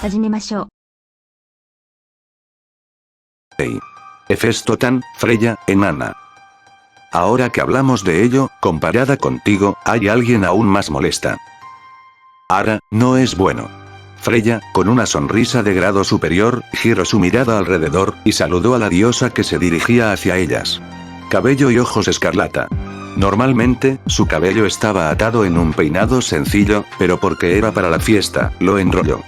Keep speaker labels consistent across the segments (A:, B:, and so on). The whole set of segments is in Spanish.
A: 始めましょう。
B: Hey. Hefesto tan, Freya, enana. Ahora que hablamos de ello, comparada contigo, hay alguien aún más molesta. Ara, no es bueno. Freya, con una sonrisa de grado superior, giró su mirada alrededor, y saludó a la diosa que se dirigía hacia ellas. Cabello y ojos escarlata. Normalmente, su cabello estaba atado en un peinado sencillo, pero porque era para la fiesta, lo enrolló.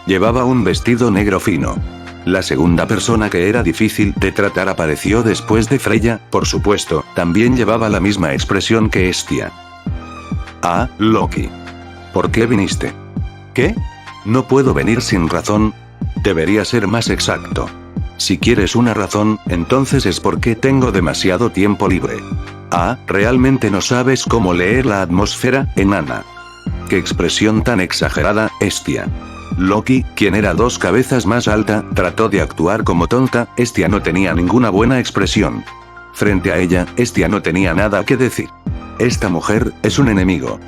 B: Llevaba un vestido negro fino. La segunda persona que era difícil de tratar apareció después de Freya, por supuesto, también llevaba la misma expresión que Hestia. Ah, Loki. ¿Por qué viniste? ¿Qué? No puedo venir sin razón. Debería ser más exacto. Si quieres una razón, entonces es porque tengo demasiado tiempo libre. Ah, ¿realmente no sabes cómo leer la atmósfera, enana? ¿Qué expresión tan exagerada, Hestia? Loki, quien era 2 cabezas más alta, trató de actuar como tonta. Hestia no tenía ninguna buena expresión. Frente a ella, Hestia no tenía nada que decir. Esta mujer es un enemigo.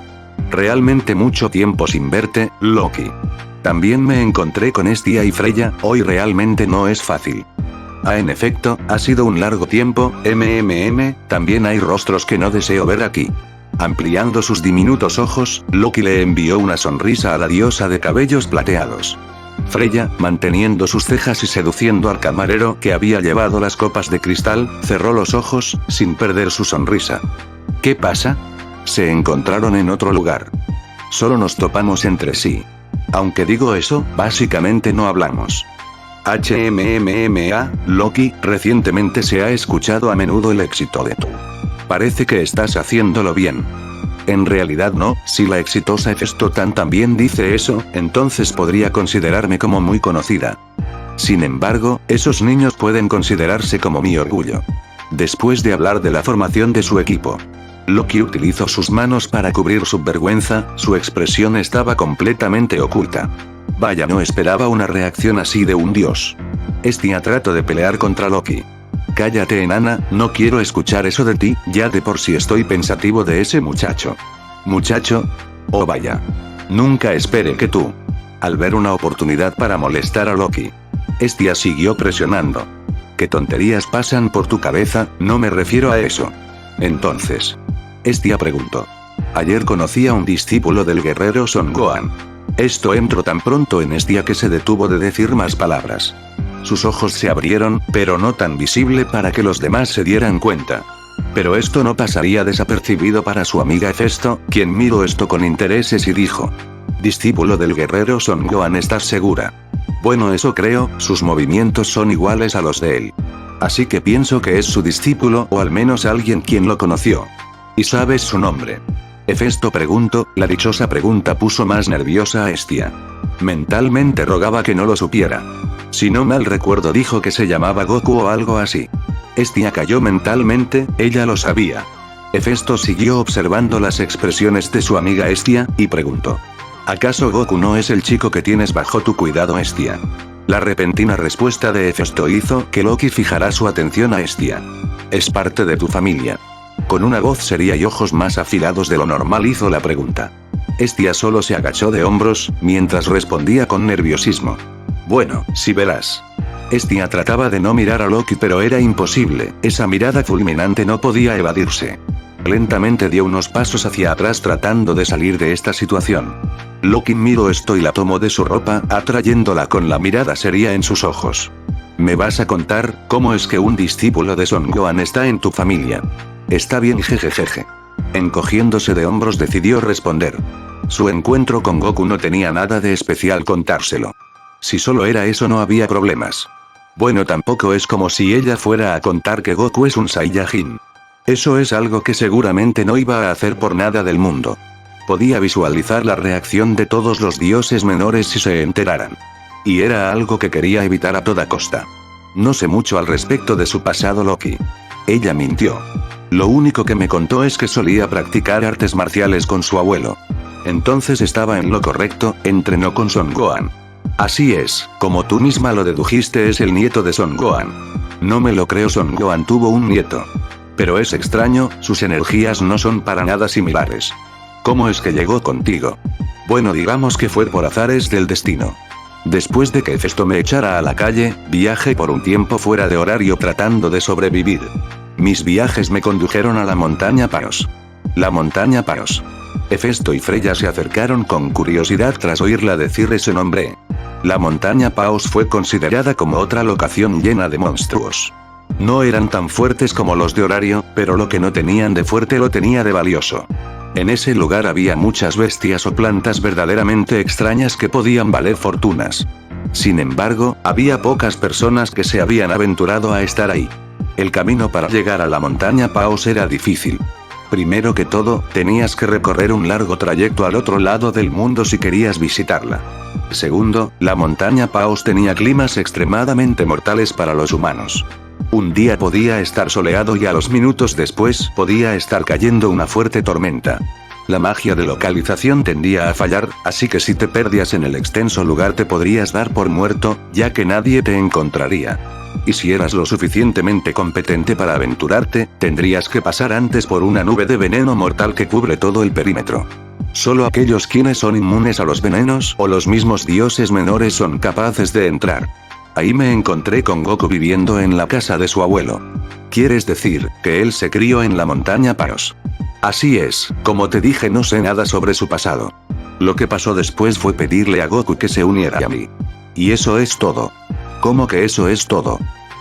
B: Realmente mucho tiempo sin verte, Loki. También me encontré con Hestia y Freya, hoy realmente no es fácil. Ah, en efecto, ha sido un largo tiempo, también hay rostros que no deseo ver aquí. Ampliando sus diminutos ojos, Loki le envió una sonrisa a la diosa de cabellos plateados. Freya, manteniendo sus cejas y seduciendo al camarero que había llevado las copas de cristal, cerró los ojos, sin perder su sonrisa. ¿Qué pasa? Se encontraron en otro lugar. Solo nos topamos entre sí. Aunque digo eso, básicamente no hablamos. Loki, recientemente se ha escuchado a menudo el éxito de tú. Parece que estás haciéndolo bien. En realidad no, si la exitosa Hefesto Tan también dice eso, entonces podría considerarme como muy conocida. Sin embargo, esos niños pueden considerarse como mi orgullo. Después de hablar de la formación de su equipo, Loki utilizó sus manos para cubrir su vergüenza, su expresión estaba completamente oculta. Vaya, no esperaba una reacción así de un dios. Hestia trató de pelear contra Loki. Cállate, enana, no quiero escuchar eso de ti, ya de por sí estoy pensativo de ese muchacho. ¿Muchacho? Oh vaya. Nunca esperé que tú. Al ver una oportunidad para molestar a Loki, Hestia siguió presionando. ¿Qué tonterías pasan por tu cabeza? No me refiero a eso. Entonces, Hestia preguntó. Ayer conocí a un discípulo del guerrero Son Gohan. Esto entró tan pronto en Hestia que se detuvo de decir más palabras. Sus ojos se abrieron, pero no tan visible para que los demás se dieran cuenta. Pero esto no pasaría desapercibido para su amiga Hefesto, quien miró esto con intereses y dijo. Discípulo del guerrero Son Gohan, ¿estás segura? Bueno, eso creo, sus movimientos son iguales a los de él. Así que pienso que es su discípulo o al menos alguien quien lo conoció. ¿Y sabes su nombre? Hefesto preguntó, la dichosa pregunta puso más nerviosa a Hestia. Mentalmente rogaba que no lo supiera. Si no mal recuerdo dijo que se llamaba Goku o algo así. Hestia cayó mentalmente, ella lo sabía. Hefesto siguió observando las expresiones de su amiga Hestia, y preguntó. ¿Acaso Goku no es el chico que tienes bajo tu cuidado, Hestia? La repentina respuesta de Hefesto hizo que Loki fijara su atención a Hestia. Es parte de tu familia. Con una voz seria y ojos más afilados de lo normal hizo la pregunta. Hestia solo se agachó de hombros, mientras respondía con nerviosismo. Bueno, si verás. Hestia trataba de no mirar a Loki, pero era imposible, esa mirada fulminante no podía evadirse. Lentamente dio unos pasos hacia atrás tratando de salir de esta situación. Loki miró esto y la tomó de su ropa, atrayéndola con la mirada seria en sus ojos. ¿Me vas a contar cómo es que un discípulo de Son Gohan está en tu familia? Está bien, jejejeje. Encogiéndose de hombros decidió responder. Su encuentro con Goku no tenía nada de especial contárselo. Si solo era eso no había problemas. Bueno, tampoco es como si ella fuera a contar que Goku es un Saiyajin. Eso es algo que seguramente no iba a hacer por nada del mundo. Podía visualizar la reacción de todos los dioses menores si se enteraran. Y era algo que quería evitar a toda costa. No sé mucho al respecto de su pasado, Loki. Ella mintió. Lo único que me contó es que solía practicar artes marciales con su abuelo. Entonces estaba en lo correcto, entrenó con Son Gohan. Así es, como tú misma lo dedujiste, es el nieto de Son Gohan. No me lo creo, Son Gohan tuvo un nieto. Pero es extraño, sus energías no son para nada similares. ¿Cómo es que llegó contigo? Bueno, digamos que fue por azares del destino. Después de que Hefesto me echara a la calle, viajé por un tiempo fuera de horario tratando de sobrevivir. Mis viajes me condujeron a la montaña Paros. La montaña Paros. Hefesto y Freya se acercaron con curiosidad tras oírla decir ese nombre. La montaña Paos fue considerada como otra locación llena de monstruos. No eran tan fuertes como los de horario, pero lo que no tenían de fuerte lo tenía de valioso. En ese lugar había muchas bestias o plantas verdaderamente extrañas que podían valer fortunas. Sin embargo, había pocas personas que se habían aventurado a estar ahí. El camino para llegar a la montaña Paos era difícil. Primero que todo, tenías que recorrer un largo trayecto al otro lado del mundo si querías visitarla. Segundo, la montaña Paos tenía climas extremadamente mortales para los humanos. Un día podía estar soleado y a los minutos después podía estar cayendo una fuerte tormenta. La magia de localización tendía a fallar, así que si te perdías en el extenso lugar te podrías dar por muerto, ya que nadie te encontraría. Y si eras lo suficientemente competente para aventurarte, tendrías que pasar antes por una nube de veneno mortal que cubre todo el perímetro. Solo aquellos quienes son inmunes a los venenos o los mismos dioses menores son capaces de entrar. Ahí me encontré con Goku viviendo en la casa de su abuelo. ¿Quieres decir que él se crió en la montaña Paros? Así es, como te dije no sé nada sobre su pasado. Lo que pasó después fue pedirle a Goku que se uniera a mí. Y eso es todo. ¿Cómo que eso es todo?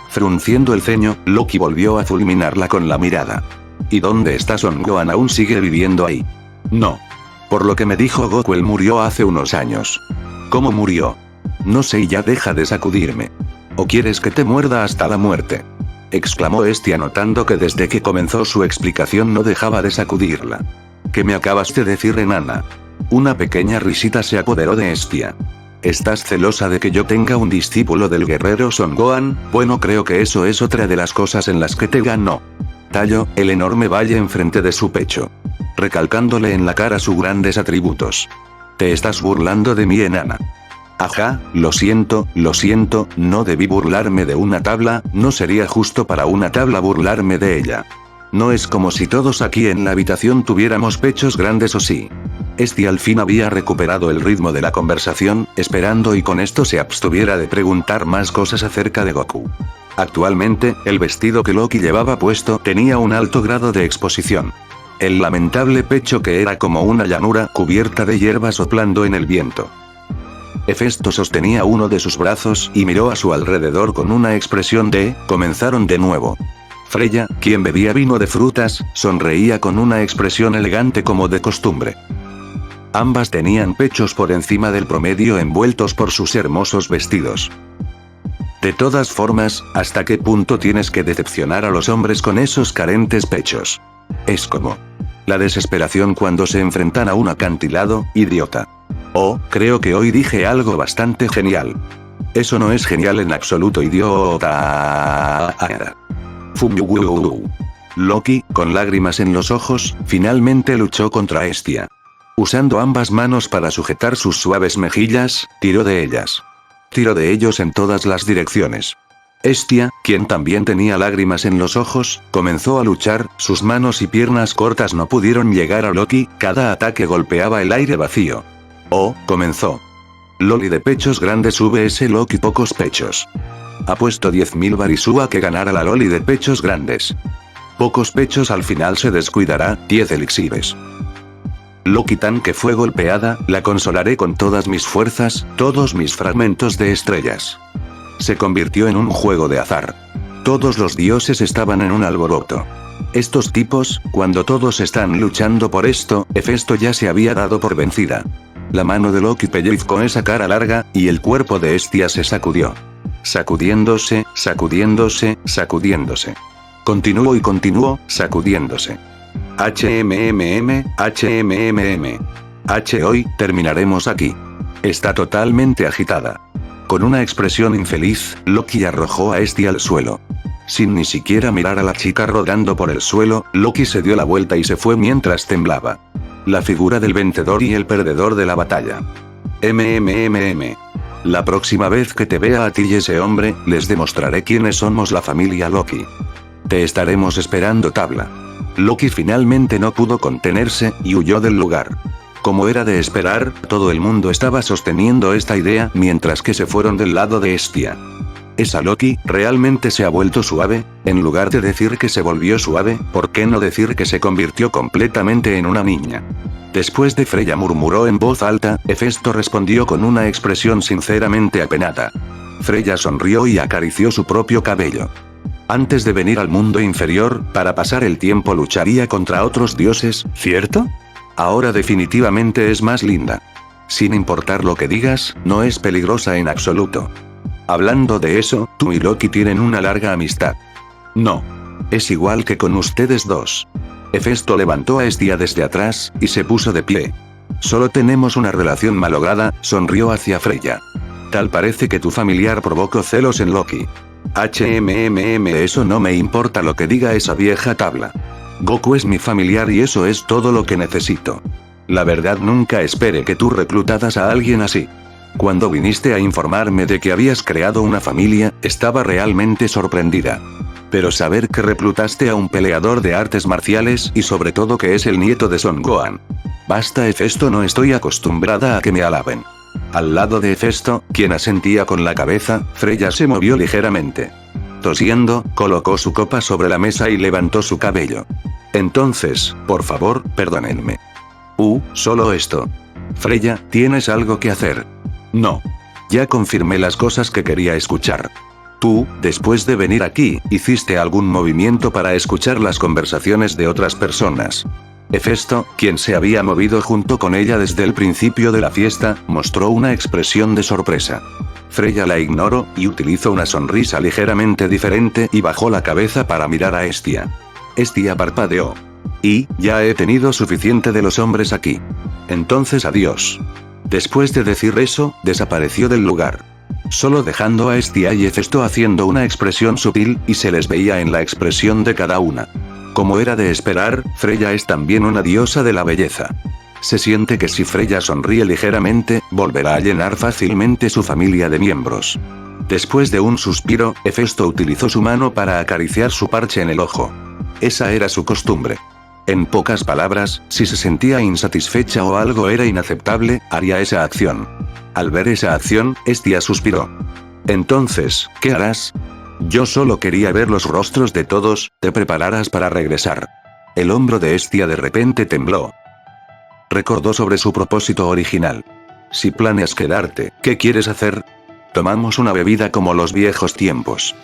B: Frunciendo el ceño, Loki volvió a fulminarla con la mirada. ¿Y dónde está Son Gohan? ¿Aún sigue viviendo ahí? No. Por lo que me dijo Goku, él murió hace unos años. ¿Cómo murió? No sé y ya deja de sacudirme. ¿O quieres que te muerda hasta la muerte? Exclamó Estia notando que desde que comenzó su explicación no dejaba de sacudirla. ¿Qué me acabas de decir, enana? Una pequeña risita se apoderó de Estia. ¿Estás celosa de que yo tenga un discípulo del guerrero Son Gohan? Bueno, creo que eso es otra de las cosas en las que te ganó. Talló el enorme valle enfrente de su pecho, recalcándole en la cara sus grandes atributos. ¿Te estás burlando de mí, enana? Ajá, lo siento, no debí burlarme de una tabla, no sería justo para una tabla burlarme de ella. No es como si todos aquí en la habitación tuviéramos pechos grandes o sí. Estia al fin había recuperado el ritmo de la conversación, esperando y con esto se abstuviera de preguntar más cosas acerca de Goku. Actualmente, el vestido que Loki llevaba puesto tenía un alto grado de exposición. El lamentable pecho que era como una llanura cubierta de hierba soplando en el viento. Hefesto sostenía uno de sus brazos y miró a su alrededor con una expresión de, comenzaron de nuevo. Freya, quien bebía vino de frutas, sonreía con una expresión elegante como de costumbre. Ambas tenían pechos por encima del promedio envueltos por sus hermosos vestidos. De todas formas, ¿hasta qué punto tienes que decepcionar a los hombres con esos carentes pechos? Es como la desesperación cuando se enfrentan a un acantilado, idiota. Oh, creo que hoy dije algo bastante genial. Eso no es genial en absoluto, idiota. Loki, con lágrimas en los ojos, finalmente luchó contra Estia. Usando ambas manos para sujetar sus suaves mejillas, tiró de ellas. Tiró de ellos en todas las direcciones. Estia, quien también tenía lágrimas en los ojos, comenzó a luchar, sus manos y piernas cortas no pudieron llegar a Loki, cada ataque golpeaba el aire vacío. Oh, comenzó. Loli de pechos grandes vs Loki pocos pechos. Apuesto 10.000 barisú a que ganara la Loli de pechos grandes. Pocos pechos al final se descuidará, 10 elixires. Loki tan que fue golpeada, la consolaré con todas mis fuerzas, todos mis fragmentos de estrellas. Se convirtió en un juego de azar. Todos los dioses estaban en un alboroto. Estos tipos, cuando todos están luchando por esto, Hefesto ya se había dado por vencida. La mano de Loki pellizcó esa cara larga, y el cuerpo de Estia se sacudió. Sacudiéndose, sacudiéndose. Continuó y continuó, sacudiéndose. HMMM. Hoy, terminaremos aquí. Está totalmente agitada. Con una expresión infeliz, Loki arrojó a Estia al suelo. Sin ni siquiera mirar a la chica rodando por el suelo, Loki se dio la vuelta y se fue mientras temblaba. La figura del vencedor y el perdedor de la batalla. La próxima vez que te vea a ti y ese hombre, les demostraré quiénes somos la familia Loki. Te estaremos esperando, tabla. Loki finalmente no pudo contenerse, y huyó del lugar. Como era de esperar, todo el mundo estaba sosteniendo esta idea mientras que se fueron del lado de Hestia. ¿Esa Loki realmente se ha vuelto suave? En lugar de decir que se volvió suave, ¿por qué no decir que se convirtió completamente en una niña? Después de Freya murmuró en voz alta, Hefesto respondió con una expresión sinceramente apenada. Freya sonrió y acarició su propio cabello. Antes de venir al mundo inferior, para pasar el tiempo lucharía contra otros dioses, ¿cierto? Ahora definitivamente es más linda. Sin importar lo que digas, no es peligrosa en absoluto. Hablando de eso, tú y Loki tienen una larga amistad. No. Es igual que con ustedes dos. Hefesto levantó a Hestia desde atrás, y se puso de pie. Solo tenemos una relación malograda, sonrió hacia Freya. Tal parece que tu familiar provocó celos en Loki. Eso no me importa lo que diga esa vieja tabla. Goku es mi familiar y eso es todo lo que necesito. La verdad, nunca esperé que tú reclutaras a alguien así. Cuando viniste a informarme de que habías creado una familia, estaba realmente sorprendida. Pero saber que reclutaste a un peleador de artes marciales y sobre todo que es el nieto de Son Gohan. Basta, Hefesto, no estoy acostumbrada a que me alaben. Al lado de Hefesto, quien asentía con la cabeza, Freya se movió ligeramente. Tosiendo, colocó su copa sobre la mesa y levantó su cabello. Entonces, por favor, perdónenme. Solo esto. Freya, ¿tienes algo que hacer? No. Ya confirmé las cosas que quería escuchar. Tú, después de venir aquí, ¿hiciste algún movimiento para escuchar las conversaciones de otras personas? Hefesto, quien se había movido junto con ella desde el principio de la fiesta, mostró una expresión de sorpresa. Freya la ignoró, y utilizó una sonrisa ligeramente diferente y bajó la cabeza para mirar a Hestia. Hestia parpadeó. Ya he tenido suficiente de los hombres aquí. Entonces adiós. Después de decir eso, desapareció del lugar. Solo dejando a Hestia y Hefesto haciendo una expresión sutil, y se les veía en la expresión de cada una. Como era de esperar, Freya es también una diosa de la belleza. Se siente que si Freya sonríe ligeramente, volverá a llenar fácilmente su familia de miembros. Después de un suspiro, Hefesto utilizó su mano para acariciar su parche en el ojo. Esa era su costumbre. En pocas palabras, si se sentía insatisfecha o algo era inaceptable, haría esa acción. Al ver esa acción, Hestia suspiró. Entonces, ¿qué harás? Yo solo quería ver los rostros de todos, te prepararás para regresar. El hombro de Hestia de repente tembló. Recordó sobre su propósito original. Si planeas quedarte, ¿qué quieres hacer? Tomamos una bebida como los viejos tiempos.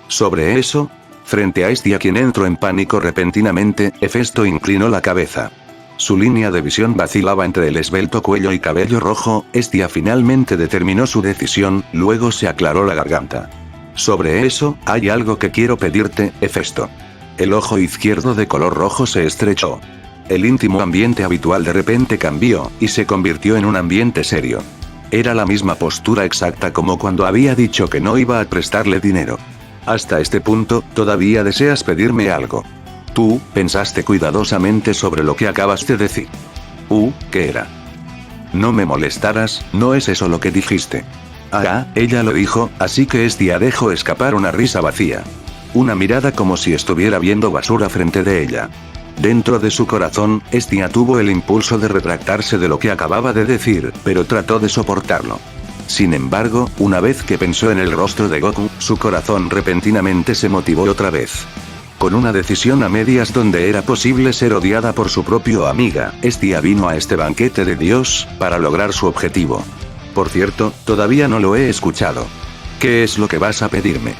B: Sobre eso. Frente a Hestia, quien entró en pánico repentinamente, Hefesto inclinó la cabeza. Su línea de visión vacilaba entre el esbelto cuello y cabello rojo. Hestia finalmente determinó su decisión, luego se aclaró la garganta. Sobre eso, hay algo que quiero pedirte, Hefesto. El ojo izquierdo de color rojo se estrechó. El íntimo ambiente habitual de repente cambió, y se convirtió en un ambiente serio. Era la misma postura exacta como cuando había dicho que no iba a prestarle dinero. Hasta este punto, ¿todavía deseas pedirme algo? Tú, pensaste cuidadosamente sobre lo que acabas de decir. ¿Qué era? No me molestarás, ¿no es eso lo que dijiste? Ella lo dijo, así que Hestia dejó escapar una risa vacía. Una mirada como si estuviera viendo basura frente de ella. Dentro de su corazón, Hestia tuvo el impulso de retractarse de lo que acababa de decir, pero trató de soportarlo. Sin embargo, una vez que pensó en el rostro de Goku, su corazón repentinamente se motivó otra vez. Con una decisión a medias donde era posible ser odiada por su propia amiga, Hestia vino a este banquete de Dios, para lograr su objetivo. Por cierto, todavía no lo he escuchado. ¿Qué es lo que vas a pedirme?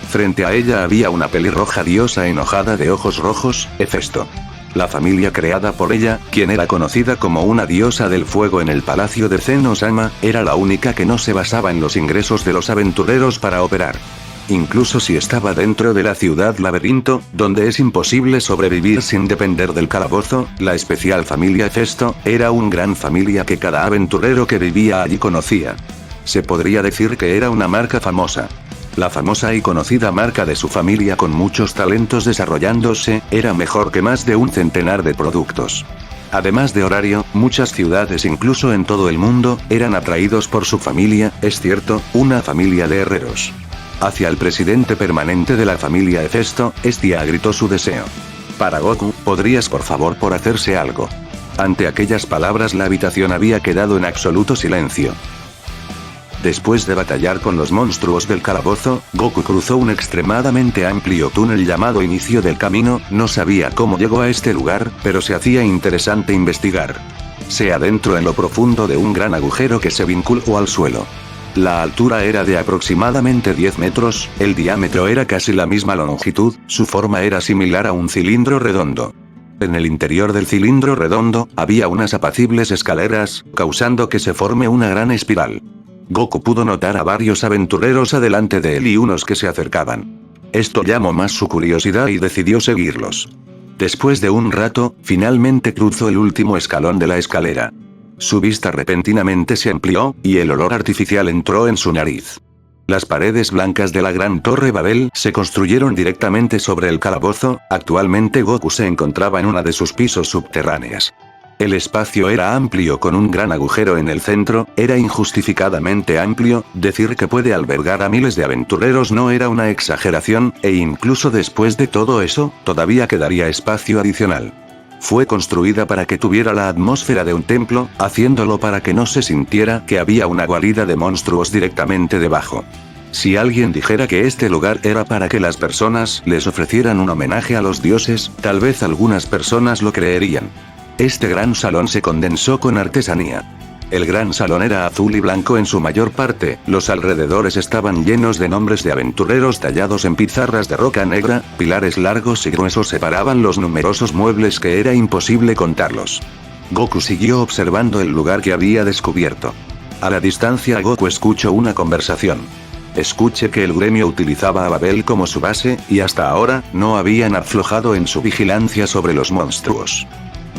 B: Frente a ella había una pelirroja diosa enojada de ojos rojos, Hefesto. La familia creada por ella, quien era conocida como una diosa del fuego en el palacio de Zen-no-Sama, era la única que no se basaba en los ingresos de los aventureros para operar. Incluso si estaba dentro de la ciudad laberinto, donde es imposible sobrevivir sin depender del calabozo, la especial familia Hefesto, era una gran familia que cada aventurero que vivía allí conocía. Se podría decir que era una marca famosa. La famosa y conocida marca de su familia con muchos talentos desarrollándose, era mejor que más de un centenar de productos. Además de horario, muchas ciudades incluso en todo el mundo, eran atraídos por su familia, es cierto, una familia de herreros. Hacia el presidente permanente de la familia Hefesto, Hestia gritó su deseo. Para Goku, ¿podrías por favor hacerse algo? Ante aquellas palabras la habitación había quedado en absoluto silencio. Después de batallar con los monstruos del calabozo, Goku cruzó un extremadamente amplio túnel llamado Inicio del Camino. No sabía cómo llegó a este lugar, pero se hacía interesante investigar. Se adentró en lo profundo de un gran agujero que se vinculó al suelo. La altura era de aproximadamente 10 metros, el diámetro era casi la misma longitud, su forma era similar a un cilindro redondo. En el interior del cilindro redondo, había unas apacibles escaleras, causando que se forme una gran espiral. Goku pudo notar a varios aventureros adelante de él y unos que se acercaban. Esto llamó más su curiosidad y decidió seguirlos. Después de un rato, finalmente cruzó el último escalón de la escalera. Su vista repentinamente se amplió, y el olor artificial entró en su nariz. Las paredes blancas de la gran Torre Babel se construyeron directamente sobre el calabozo. Actualmente Goku se encontraba en una de sus pisos subterráneas. El espacio era amplio con un gran agujero en el centro, era injustificadamente amplio. Decir que puede albergar a miles de aventureros no era una exageración, e incluso después de todo eso, todavía quedaría espacio adicional. Fue construida para que tuviera la atmósfera de un templo, haciéndolo para que no se sintiera que había una guarida de monstruos directamente debajo. Si alguien dijera que este lugar era para que las personas les ofrecieran un homenaje a los dioses, tal vez algunas personas lo creerían. Este gran salón se condensó con artesanía. El gran salón era azul y blanco en su mayor parte, los alrededores estaban llenos de nombres de aventureros tallados en pizarras de roca negra, pilares largos y gruesos separaban los numerosos muebles que era imposible contarlos. Goku siguió observando el lugar que había descubierto. A la distancia Goku escuchó una conversación. Escuché que el gremio utilizaba a Babel como su base, y hasta ahora, no habían aflojado en su vigilancia sobre los monstruos.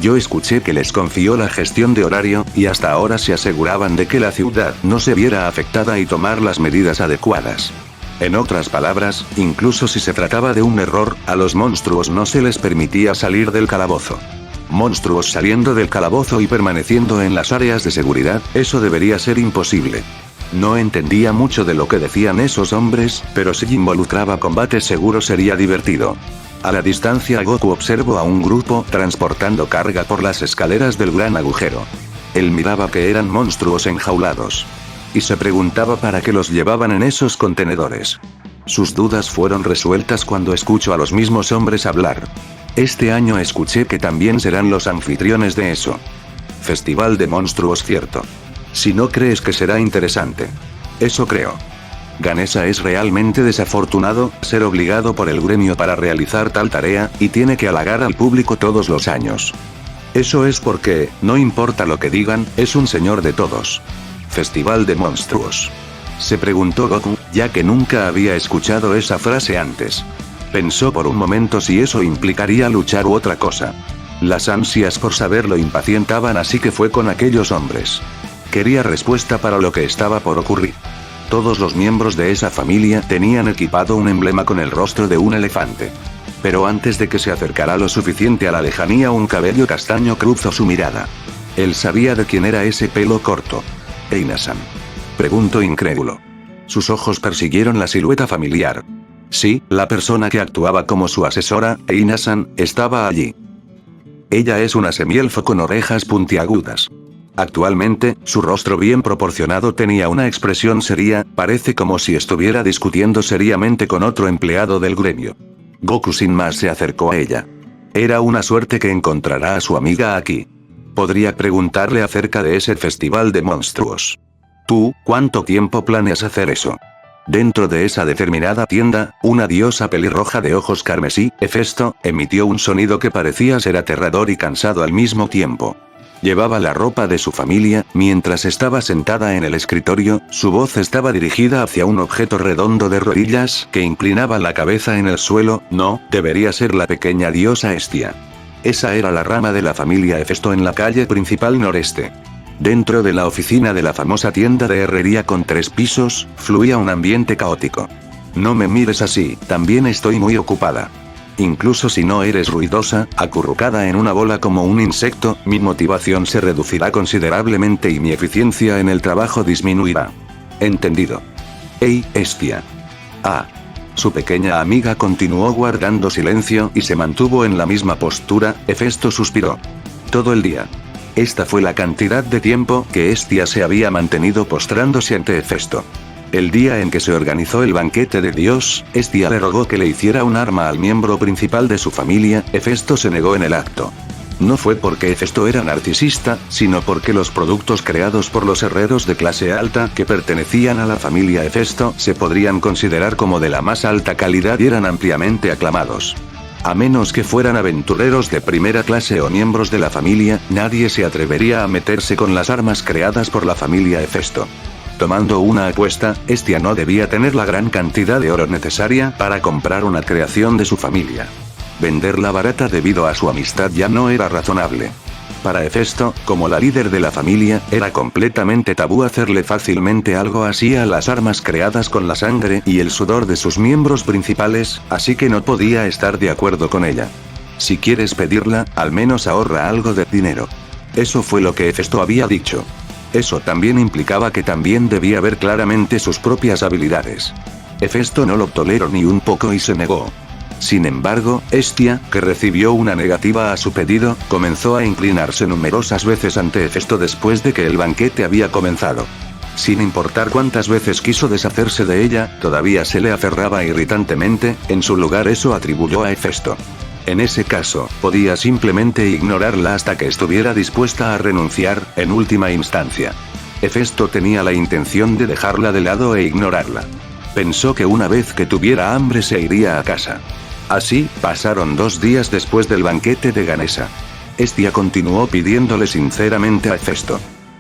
B: Yo escuché que les confió la gestión de horario, y hasta ahora se aseguraban de que la ciudad no se viera afectada y tomar las medidas adecuadas. En otras palabras, incluso si se trataba de un error, a los monstruos no se les permitía salir del calabozo. Monstruos saliendo del calabozo y permaneciendo en las áreas de seguridad, eso debería ser imposible. No entendía mucho de lo que decían esos hombres, pero si involucraba combate seguro sería divertido. A la distancia Goku observó a un grupo transportando carga por las escaleras del gran agujero. Él miraba que eran monstruos enjaulados. Y se preguntaba para qué los llevaban en esos contenedores. Sus dudas fueron resueltas cuando escuchó a los mismos hombres hablar. Este año escuché que también serán los anfitriones de eso. Festival de monstruos, cierto. Si no crees que será interesante. Eso creo. Ganesha es realmente desafortunado, ser obligado por el gremio para realizar tal tarea, y tiene que halagar al público todos los años. Eso es porque, no importa lo que digan, es un señor de todos. Festival de monstruos. Se preguntó Goku, ya que nunca había escuchado esa frase antes. Pensó por un momento si eso implicaría luchar u otra cosa. Las ansias por saber lo impacientaban, así que fue con aquellos hombres. Quería respuesta para lo que estaba por ocurrir. Todos los miembros de esa familia tenían equipado un emblema con el rostro de un elefante. Pero antes de que se acercara lo suficiente a la lejanía, un cabello castaño cruzó su mirada. Él sabía de quién era ese pelo corto. Eina-san. Preguntó incrédulo. Sus ojos persiguieron la silueta familiar. Sí, la persona que actuaba como su asesora, Eina-san, estaba allí. Ella es una semielfo con orejas puntiagudas. Actualmente, su rostro bien proporcionado tenía una expresión seria, parece como si estuviera discutiendo seriamente con otro empleado del gremio. Goku sin más se acercó a ella. Era una suerte que encontrará a su amiga aquí. Podría preguntarle acerca de ese festival de monstruos. ¿Tú, cuánto tiempo planeas hacer eso? Dentro de esa determinada tienda, una diosa pelirroja de ojos carmesí, Hefesto, emitió un sonido que parecía ser aterrador y cansado al mismo tiempo. Llevaba la ropa de su familia, mientras estaba sentada en el escritorio, su voz estaba dirigida hacia un objeto redondo de rodillas, que inclinaba la cabeza en el suelo. No, debería ser la pequeña diosa Hestia. Esa era la rama de la familia Hefesto en la calle principal noreste. Dentro de la oficina de la famosa tienda de herrería con 3 pisos, fluía un ambiente caótico. No me mires así, también estoy muy ocupada. Incluso si no eres ruidosa, acurrucada en una bola como un insecto, mi motivación se reducirá considerablemente y mi eficiencia en el trabajo disminuirá. Entendido. Hey, Hestia. Ah. Su pequeña amiga continuó guardando silencio y se mantuvo en la misma postura. Hefesto suspiró. Todo el día. Esta fue la cantidad de tiempo que Hestia se había mantenido postrándose ante Hefesto. El día en que se organizó el banquete de Dios, Hestia le rogó que le hiciera un arma al miembro principal de su familia. Hefesto se negó en el acto. No fue porque Hefesto era narcisista, sino porque los productos creados por los herreros de clase alta que pertenecían a la familia Hefesto se podrían considerar como de la más alta calidad y eran ampliamente aclamados. A menos que fueran aventureros de primera clase o miembros de la familia, nadie se atrevería a meterse con las armas creadas por la familia Hefesto. Tomando una apuesta, Hestia no debía tener la gran cantidad de oro necesaria para comprar una creación de su familia. Venderla barata debido a su amistad ya no era razonable. Para Hefesto, como la líder de la familia, era completamente tabú hacerle fácilmente algo así a las armas creadas con la sangre y el sudor de sus miembros principales, así que no podía estar de acuerdo con ella. Si quieres pedirla, al menos ahorra algo de dinero. Eso fue lo que Hefesto había dicho. Eso también implicaba que también debía ver claramente sus propias habilidades. Hefesto no lo toleró ni un poco y se negó. Sin embargo, Hestia, que recibió una negativa a su pedido, comenzó a inclinarse numerosas veces ante Hefesto después de que el banquete había comenzado. Sin importar cuántas veces quiso deshacerse de ella, todavía se le aferraba irritantemente. En su lugar eso atribuyó a Hefesto. En ese caso, podía simplemente ignorarla hasta que estuviera dispuesta a renunciar, en última instancia. Hefesto tenía la intención de dejarla de lado e ignorarla. Pensó que una vez que tuviera hambre se iría a casa. Así, pasaron 2 días después del banquete de Ganesa. Hestia continuó pidiéndole sinceramente a Hefesto.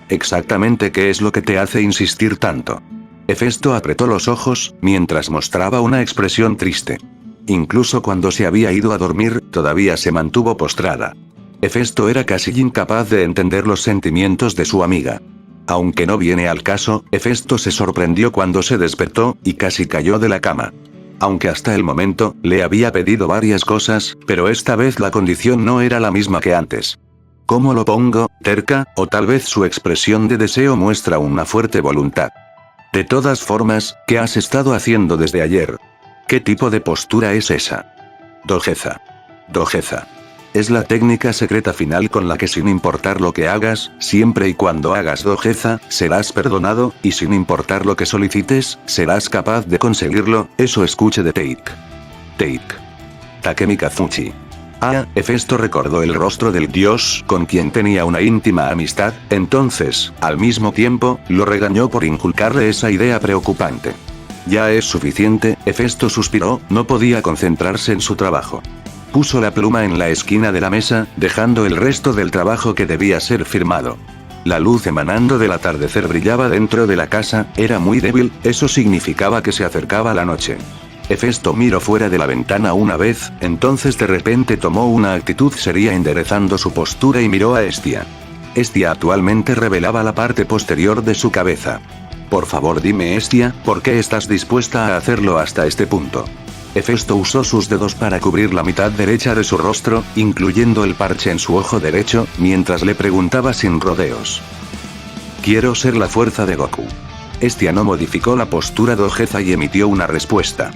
B: ¿Exactamente qué es lo que te hace insistir tanto? Hefesto apretó los ojos, mientras mostraba una expresión triste. Incluso cuando se había ido a dormir, todavía se mantuvo postrada. Hefesto era casi incapaz de entender los sentimientos de su amiga. Aunque no viene al caso, Hefesto se sorprendió cuando se despertó, y casi cayó de la cama. Aunque hasta el momento, le había pedido varias cosas, pero esta vez la condición no era la misma que antes. ¿Cómo lo pongo? ¿Terca? O tal vez su expresión de deseo muestra una fuerte voluntad. De todas formas, ¿qué has estado haciendo desde ayer? ¿Qué tipo de postura es esa? Dojeza. Dojeza. Es la técnica secreta final con la que sin importar lo que hagas, siempre y cuando hagas dojeza, serás perdonado, y sin importar lo que solicites, serás capaz de conseguirlo. Eso escuche de Teik. Teik. Takemi Kazuchi. Hefesto recordó el rostro del dios con quien tenía una íntima amistad, entonces, al mismo tiempo, lo regañó por inculcarle esa idea preocupante. Ya es suficiente, Hefesto suspiró, no podía concentrarse en su trabajo. Puso la pluma en la esquina de la mesa, dejando el resto del trabajo que debía ser firmado. La luz emanando del atardecer brillaba dentro de la casa, era muy débil, eso significaba que se acercaba la noche. Hefesto miró fuera de la ventana una vez, entonces de repente tomó una actitud seria enderezando su postura y miró a Hestia. Hestia actualmente revelaba la parte posterior de su cabeza. Por favor dime Hestia, ¿por qué estás dispuesta a hacerlo hasta este punto? Hefesto usó sus dedos para cubrir la mitad derecha de su rostro, incluyendo el parche en su ojo derecho, mientras le preguntaba sin rodeos. Quiero ser la fuerza de Goku. Hestia no modificó la postura de ojeza y emitió una respuesta.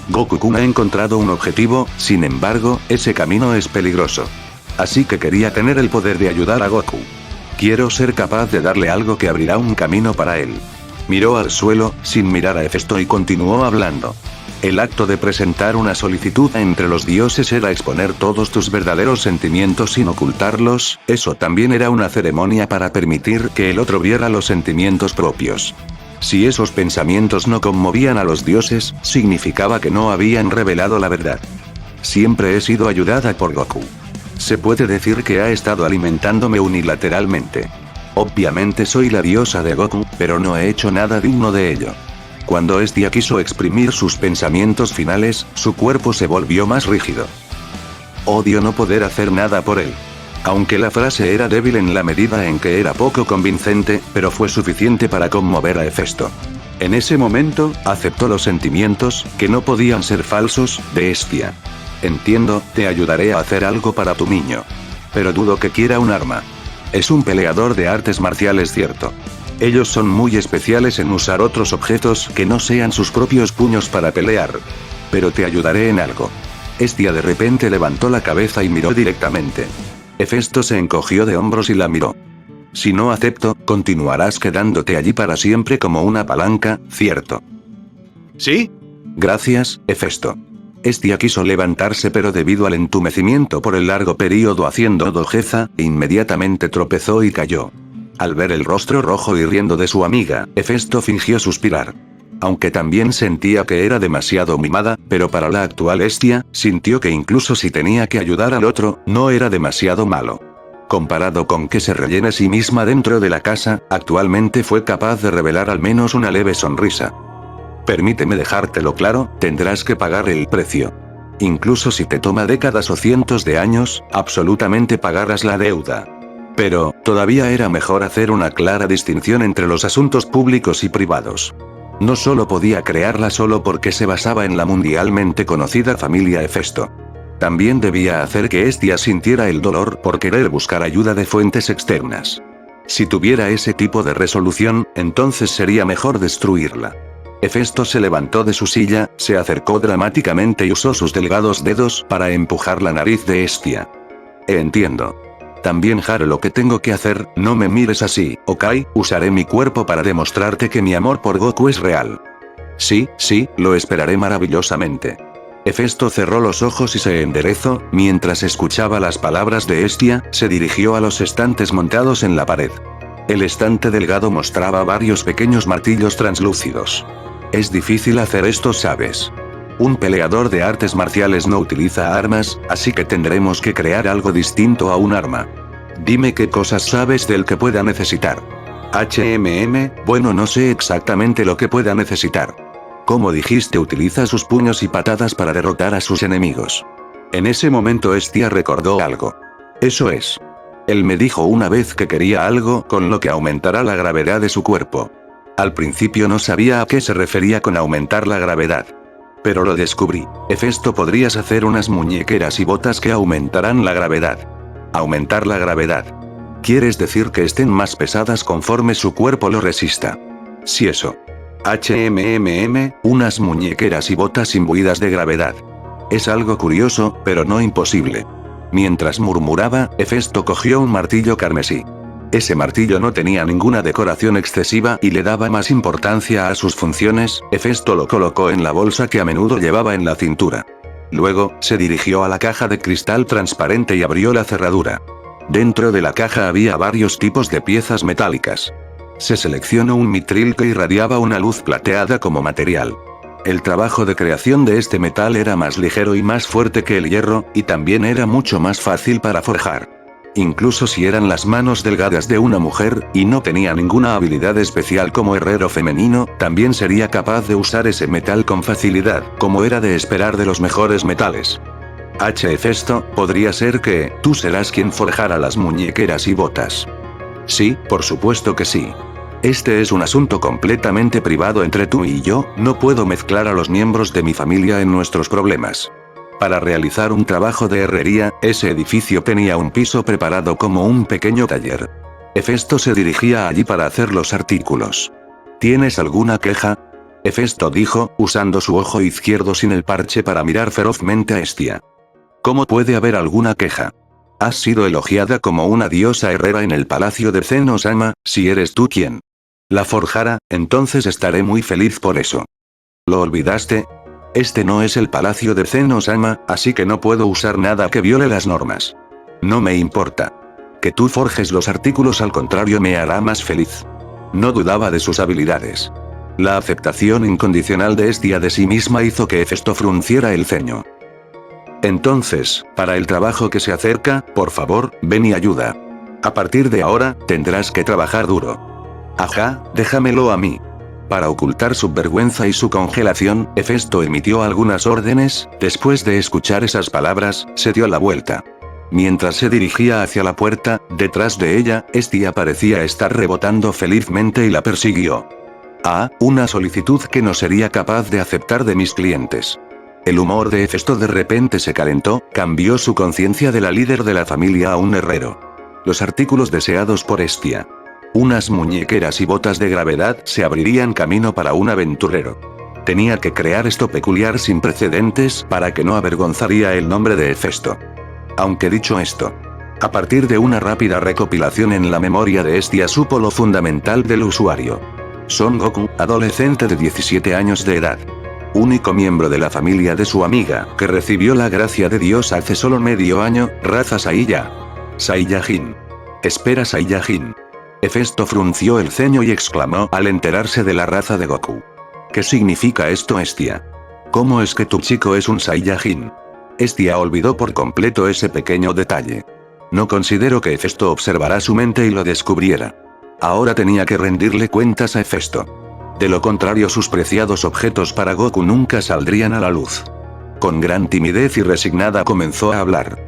B: Goku-kun ha encontrado un objetivo, sin embargo, ese camino es peligroso. Así que quería tener el poder de ayudar a Goku. Quiero ser capaz de darle algo que abrirá un camino para él. Miró al suelo, sin mirar a Hefesto y continuó hablando. El acto de presentar una solicitud entre los dioses era exponer todos tus verdaderos sentimientos sin ocultarlos, eso también era una ceremonia para permitir que el otro viera los sentimientos propios. Si esos pensamientos no conmovían a los dioses, significaba que no habían revelado la verdad. Siempre he sido ayudada por Goku. Se puede decir que ha estado alimentándome unilateralmente. Obviamente soy la diosa de Goku, pero no he hecho nada digno de ello. Cuando Hestia quiso exprimir sus pensamientos finales, su cuerpo se volvió más rígido. Odio no poder hacer nada por él. Aunque la frase era débil en la medida en que era poco convincente, pero fue suficiente para conmover a Hefesto. En ese momento, aceptó los sentimientos, que no podían ser falsos, de Hestia. Entiendo, te ayudaré a hacer algo para tu niño. Pero dudo que quiera un arma. Es un peleador de artes marciales, cierto. Ellos son muy especiales en usar otros objetos que no sean sus propios puños para pelear. Pero te ayudaré en algo. Hestia de repente levantó la cabeza y miró directamente. Hefesto se encogió de hombros y la miró. Si no acepto, continuarás quedándote allí para siempre como una palanca, ¿cierto?
A: ¿Sí?
B: Gracias, Hefesto. Hestia quiso levantarse pero debido al entumecimiento por el largo período haciendo dojeza, inmediatamente tropezó y cayó. Al ver el rostro rojo y riendo de su amiga, Hefesto fingió suspirar. Aunque también sentía que era demasiado mimada, pero para la actual Hestia, sintió que incluso si tenía que ayudar al otro, no era demasiado malo. Comparado con que se rellene a sí misma dentro de la casa, actualmente fue capaz de revelar al menos una leve sonrisa. Permíteme dejártelo claro, tendrás que pagar el precio. Incluso si te toma décadas o cientos de años, absolutamente pagarás la deuda. Pero, todavía era mejor hacer una clara distinción entre los asuntos públicos y privados. No solo podía crearla solo porque se basaba en la mundialmente conocida familia Hefesto. También debía hacer que Hestia sintiera el dolor por querer buscar ayuda de fuentes externas. Si tuviera ese tipo de resolución, entonces sería mejor destruirla. Hefesto se levantó de su silla, se acercó dramáticamente y usó sus delgados dedos para empujar la nariz de Hestia. Entiendo. También haré lo que tengo que hacer, no me mires así, ¿ok? Usaré mi cuerpo para demostrarte que mi amor por Goku es real. Sí, lo esperaré maravillosamente. Hefesto cerró los ojos y se enderezó, mientras escuchaba las palabras de Hestia, se dirigió a los estantes montados en la pared. El estante delgado mostraba varios pequeños martillos translúcidos. Es difícil hacer esto, ¿sabes? Un peleador de artes marciales no utiliza armas, así que tendremos que crear algo distinto a un arma. Dime qué cosas sabes del que pueda necesitar. Bueno, no sé exactamente lo que pueda necesitar. Como dijiste, utiliza sus puños y patadas para derrotar a sus enemigos. En ese momento Hestia recordó algo. Eso es. Él me dijo una vez que quería algo con lo que aumentará la gravedad de su cuerpo. Al principio no sabía a qué se refería con aumentar la gravedad. Pero lo descubrí. Hefesto, podrías hacer unas muñequeras y botas que aumentarán la gravedad. Aumentar la gravedad. ¿Quieres decir que estén más pesadas conforme su cuerpo lo resista? Si eso. Unas muñequeras y botas imbuidas de gravedad. Es algo curioso, pero no imposible. Mientras murmuraba, Hefesto cogió un martillo carmesí. Ese martillo no tenía ninguna decoración excesiva y le daba más importancia a sus funciones. Hefesto lo colocó en la bolsa que a menudo llevaba en la cintura. Luego, se dirigió a la caja de cristal transparente y abrió la cerradura. Dentro de la caja había varios tipos de piezas metálicas. Se seleccionó un mitril que irradiaba una luz plateada como material. El trabajo de creación de este metal era más ligero y más fuerte que el hierro, y también era mucho más fácil para forjar. Incluso si eran las manos delgadas de una mujer, y no tenía ninguna habilidad especial como herrero femenino, también sería capaz de usar ese metal con facilidad, como era de esperar de los mejores metales. Hefesto, podría ser que, tú serás quien forjara las muñequeras y botas. Sí, por supuesto que sí. Este es un asunto completamente privado entre tú y yo, no puedo mezclar a los miembros de mi familia en nuestros problemas. Para realizar un trabajo de herrería, ese edificio tenía un piso preparado como un pequeño taller. Hefesto se dirigía allí para hacer los artículos. ¿Tienes alguna queja? Hefesto dijo, usando su ojo izquierdo sin el parche para mirar ferozmente a Hestia. ¿Cómo puede haber alguna queja? Has sido elogiada como una diosa herrera en el palacio de Zeno-sama, si eres tú quien la forjara, entonces estaré muy feliz por eso. ¿Lo olvidaste? Este no es el palacio de Zeno-sama, así que no puedo usar nada que viole las normas. No me importa. Que tú forjes los artículos al contrario me hará más feliz. No dudaba de sus habilidades. La aceptación incondicional de Hestia de sí misma hizo que Hefesto frunciera el ceño. Entonces, para el trabajo que se acerca, por favor, ven y ayuda. A partir de ahora, tendrás que trabajar duro. Ajá, déjamelo a mí. Para ocultar su vergüenza y su congelación, Hefesto emitió algunas órdenes. Después de escuchar esas palabras, se dio la vuelta. Mientras se dirigía hacia la puerta, detrás de ella, Hestia parecía estar rebotando felizmente y la persiguió. Una solicitud que no sería capaz de aceptar de mis clientes. El humor de Hefesto de repente se calentó, cambió su conciencia de la líder de la familia a un herrero. Los artículos deseados por Hestia. Unas muñequeras y botas de gravedad se abrirían camino para un aventurero. Tenía que crear esto peculiar sin precedentes para que no avergonzaría el nombre de Hefesto. Aunque dicho esto, A partir de una rápida recopilación en la memoria de Hestia supo lo fundamental del usuario. Son Goku, adolescente de 17 años de edad. Único miembro de la familia de su amiga, que recibió la gracia de Dios hace solo medio año, raza Saiya. Saiyajin. Espera Saiyajin. Hefesto frunció el ceño y exclamó al enterarse de la raza de Goku. ¿Qué significa esto, Hestia? ¿Cómo es que tu chico es un Saiyajin? Hestia olvidó por completo ese pequeño detalle. No considero que Hefesto observara su mente y lo descubriera. Ahora tenía que rendirle cuentas a Hefesto. De lo contrario, sus preciados objetos para Goku nunca saldrían a la luz. Con gran timidez y resignada comenzó a hablar.